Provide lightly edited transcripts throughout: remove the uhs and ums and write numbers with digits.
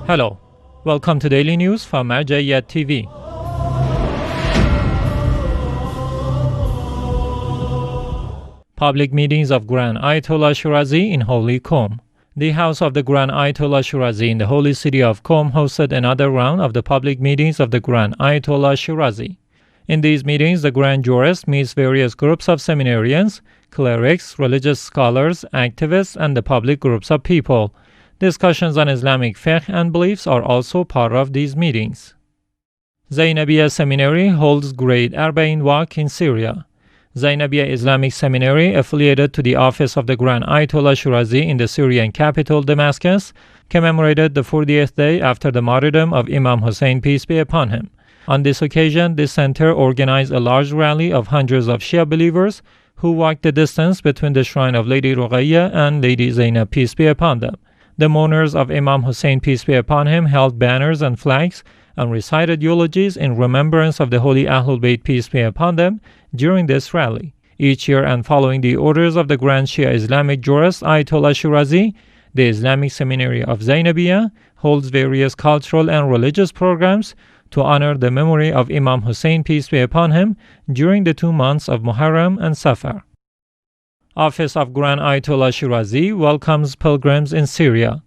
Hello, welcome to Daily News from Zainabiya TV. Public meetings of Grand Ayatollah Shirazi in Holy Qom. The house of the Grand Ayatollah Shirazi in the holy city of Qom hosted another round of the public meetings of the Grand Ayatollah Shirazi. In these meetings, the Grand Jurist meets various groups of seminarians, clerics, religious scholars, activists, and the public groups of people. Discussions on Islamic fiqh and beliefs are also part of these meetings. Zainabiya Seminary holds Great Arbaeen Walk in Syria. Zainabiya Islamic Seminary, affiliated to the office of the Grand Ayatollah Shirazi in the Syrian capital Damascus, commemorated the 40th day after the martyrdom of Imam Hussein, peace be upon him. On this occasion, this center organized a large rally of hundreds of Shia believers who walked the distance between the shrine of Lady Ruqayya and Lady Zainab, peace be upon them. The mourners of Imam Hussein, peace be upon him, held banners and flags and recited eulogies in remembrance of the holy Ahlul Bayt, peace be upon them, during this rally. Each year, and following the orders of the Grand Shia Islamic jurist Ayatollah Shirazi, the Islamic Seminary of Zainabiya holds various cultural and religious programs to honor the memory of Imam Hussein, peace be upon him, during the 2 months of Muharram and Safar. Office of Grand Ayatollah Shirazi welcomes pilgrims in Syria.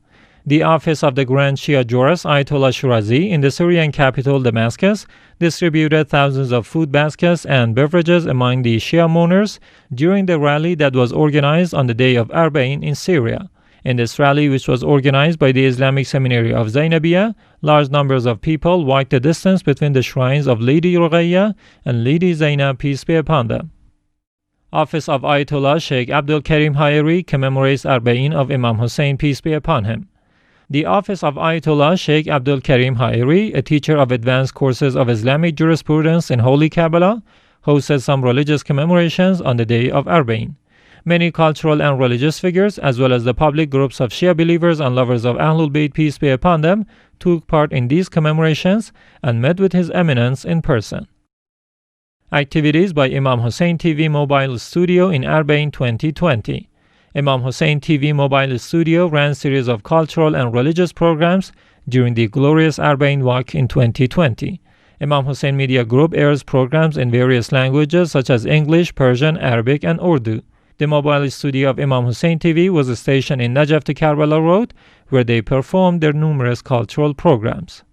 The office of the Grand Shia jurist Ayatollah Shirazi in the Syrian capital Damascus distributed thousands of food baskets and beverages among the Shia mourners during the rally that was organized on the day of Arbaeen in Syria. In this rally, which was organized by the Islamic Seminary of Zainabiya, large numbers of people walked the distance between the shrines of Lady Ruqayya and Lady Zainab, peace be upon them. Office of Ayatollah Sheikh Abdul Karim Haeri commemorates Arbaeen of Imam Hussein, peace be upon him. The office of Ayatollah Sheikh Abdul Karim Haeri, a teacher of advanced courses of Islamic jurisprudence in Holy Kabbalah, hosted some religious commemorations on the day of Arbaeen. Many cultural and religious figures, as well as the public groups of Shia believers and lovers of Ahlul Bayt, peace be upon them, took part in these commemorations and met with His Eminence in person. Activities by Imam Hussein TV Mobile Studio in Arbaeen 2020. Imam Hussein TV Mobile Studio ran a series of cultural and religious programs during the glorious Arbaeen Walk in 2020. Imam Hussein Media Group airs programs in various languages such as English, Persian, Arabic, and Urdu. The mobile studio of Imam Hussein TV was stationed in Najaf to Karbala Road, where they performed their numerous cultural programs.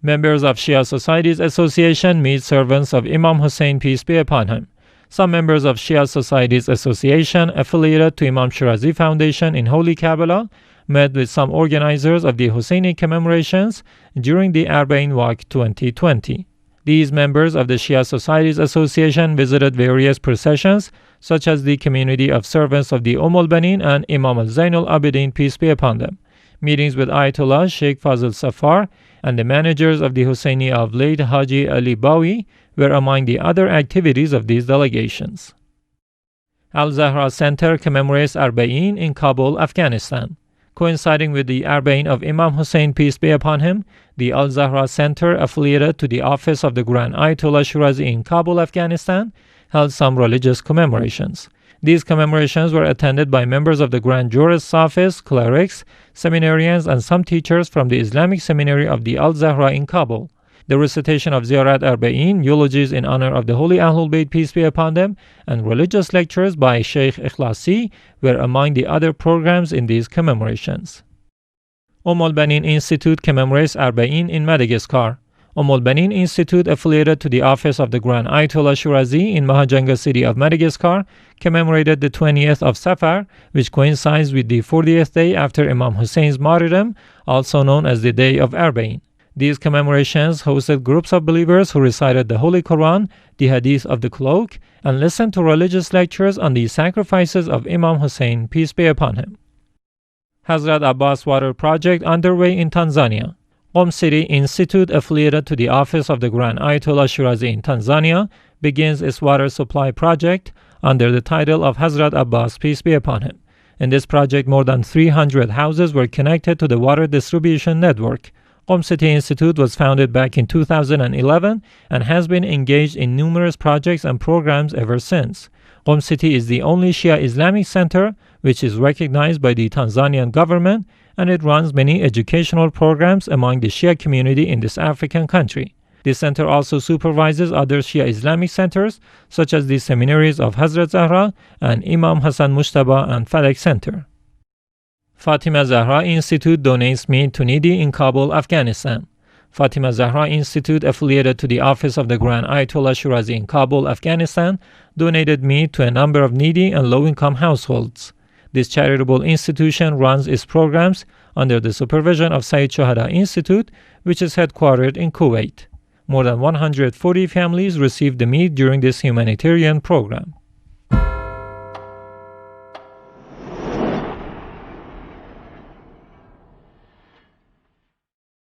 Members of Shia Societies Association meet servants of Imam Hussein, peace be upon him. Some members of Shia Societies Association, affiliated to Imam Shirazi Foundation in Holy Kabbalah, met with some organizers of the Husseini commemorations during the Arbaeen Walk 2020. These members of the Shia Societies Association visited various processions, such as the community of servants of the Al-Banin and Imam Zainul Abidin, peace be upon them. Meetings with Ayatollah Sheikh Fazl Safar and the managers of the Husseini of late Haji Ali Bawi were among the other activities of these delegations. Al-Zahra Center commemorates Arbaeen in Kabul, Afghanistan. Coinciding with the Arbaeen of Imam Hussein, peace be upon him, the Al-Zahra Center, affiliated to the office of the Grand Ayatollah Shirazi in Kabul, Afghanistan, held some religious commemorations. These commemorations were attended by members of the Grand Jurist's office, clerics, seminarians, and some teachers from the Islamic Seminary of the Al-Zahra in Kabul. The recitation of Ziyarat Arbaeen, eulogies in honor of the Holy Ahlul Bayt, peace be upon them, and religious lectures by Sheikh Ikhlasi were among the other programs in these commemorations. Al-Banin Institute commemorates Arbaeen in Madagascar. Al-Banin Institute, affiliated to the office of the Grand Ayatollah Shirazi in Mahajanga city of Madagascar, commemorated the 20th of Safar, which coincides with the 40th day after Imam Hussein's martyrdom, also known as the day of Arbaeen. These commemorations hosted groups of believers who recited the Holy Quran, the Hadith of the Cloak, and listened to religious lectures on the sacrifices of Imam Hussein, peace be upon him. Hazrat Abbas Water Project underway in Tanzania. Qom City Institute, affiliated to the office of the Grand Ayatollah Shirazi in Tanzania, begins its water supply project under the title of Hazrat Abbas, peace be upon him. In this project, more than 300 houses were connected to the water distribution network. Qom City Institute was founded back in 2011 and has been engaged in numerous projects and programs ever since. Qom City is the only Shia Islamic center which is recognized by the Tanzanian government and it runs many educational programs among the Shia community in this African country. This center also supervises other Shia Islamic centers, such as the seminaries of Hazrat Zahra and Imam Hassan Mushtaba and Falak Center. Fatima Zahra Institute donates meat to needy in Kabul, Afghanistan. Fatima Zahra Institute, affiliated to the office of the Grand Ayatollah Shirazi in Kabul, Afghanistan, donated meat to a number of needy and low-income households. This charitable institution runs its programs under the supervision of Sayyid Shohada Institute, which is headquartered in Kuwait. More than 140 families received the meat during this humanitarian program.